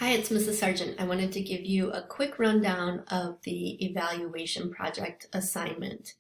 Hi, it's Mrs. Sargent. I wanted to give you a quick rundown of the evaluation project assignment.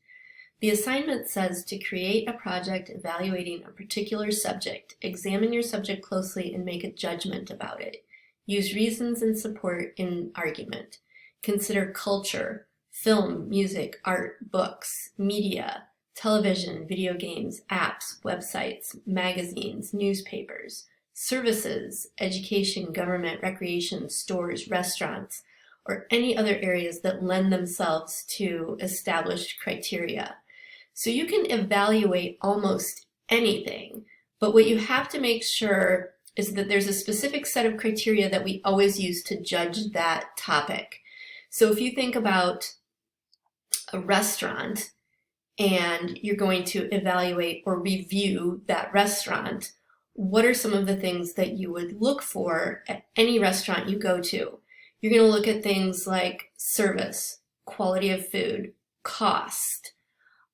The assignment says to create a project evaluating a particular subject, examine your subject closely and make a judgment about it. Use reasons and support in argument. Consider culture, film, music, art, books, media, television, video games, apps, websites, magazines, newspapers, services, education, government, recreation, stores, restaurants, or any other areas that lend themselves to established criteria. So you can evaluate almost anything, but what you have to make sure is that there's a specific set of criteria that we always use to judge that topic. So if you think about a restaurant and you're going to evaluate or review that restaurant, what are some of the things that you would look for at any restaurant you go to? You're going to look at things like service, quality of food, cost,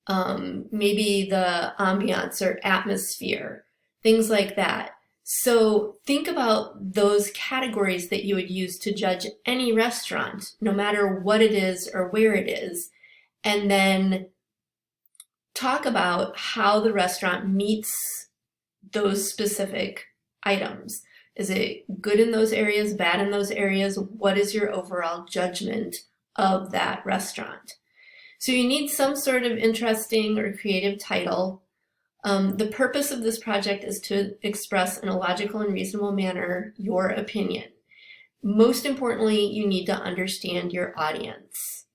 maybe the ambiance or atmosphere, things like that. So think about those categories that you would use to judge any restaurant, no matter what it is or where it is, and then talk about how the restaurant meets those specific items. Is it good in those areas, bad in those areas? What is your overall judgment of that restaurant? So you need some sort of interesting or creative title. The purpose of this project is to express in a logical and reasonable manner your opinion. Most importantly, you need to understand your audience.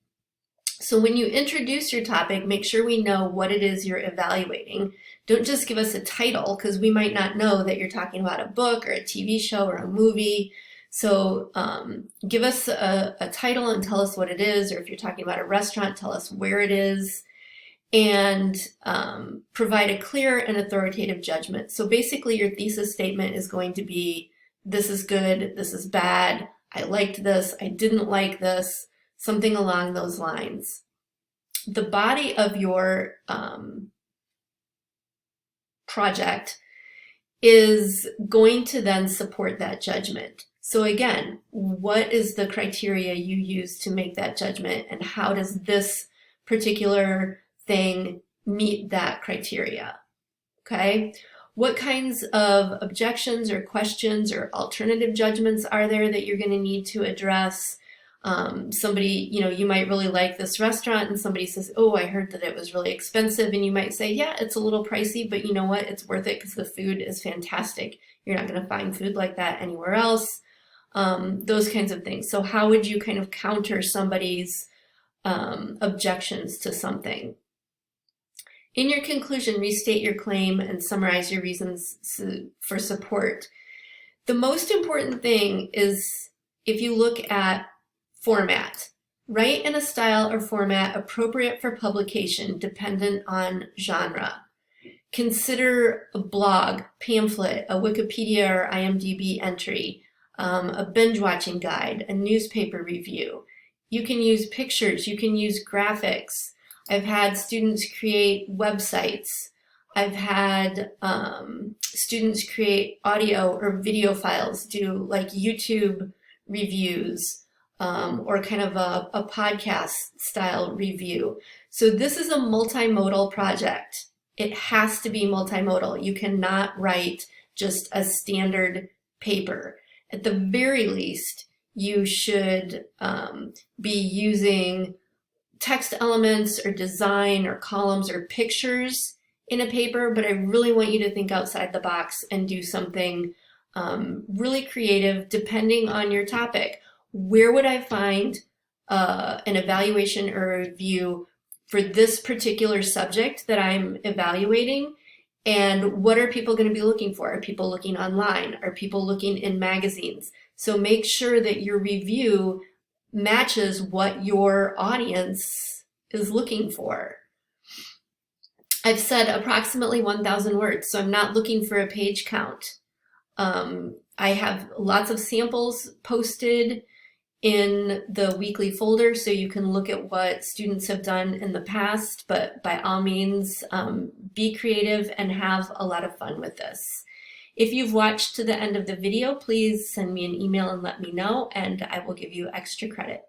So when you introduce your topic, make sure we know what it is you're evaluating. Don't just give us a title, because we might not know that you're talking about a book or a TV show or a movie. So give us a title and tell us what it is, or if you're talking about a restaurant, tell us where it is, and provide a clear and authoritative judgment. So basically your thesis statement is going to be, this is good, this is bad, I liked this, I didn't like this, something along those lines. The body of your project is going to then support that judgment. So again, what is the criteria you use to make that judgment, and how does this particular thing meet that criteria? Okay, what kinds of objections or questions or alternative judgments are there that you're going to need to address? Somebody, you might really like this restaurant and somebody says, oh, I heard that it was really expensive. And you might say, yeah, it's a little pricey, but you know what? It's worth it because the food is fantastic. You're not going to find food like that anywhere else. Those kinds of things. So how would you kind of counter somebody's objections to something? In your conclusion, restate your claim and summarize your reasons for support. The most important thing is, if you look at format, write in a style or format appropriate for publication, dependent on genre. Consider a blog, pamphlet, a Wikipedia or IMDb entry, a binge watching guide, a newspaper review. You can use pictures, you can use graphics. I've had students create websites. I've had students create audio or video files, do like YouTube reviews, or kind of a podcast style review. So this is a multimodal project. It has to be multimodal. You cannot write just a standard paper. At the very least, you should be using text elements or design or columns or pictures in a paper, but I really want you to think outside the box and do something really creative depending on your topic. Where would I find an evaluation or a review for this particular subject that I'm evaluating? And what are people going to be looking for? Are people looking online? Are people looking in magazines? So make sure that your review matches what your audience is looking for. I've said approximately 1,000 words, so I'm not looking for a page count. I have lots of samples posted in the weekly folder, so you can look at what students have done in the past, but by all means, be creative and have a lot of fun with this. If you've watched to the end of the video, please send me an email and let me know, and I will give you extra credit.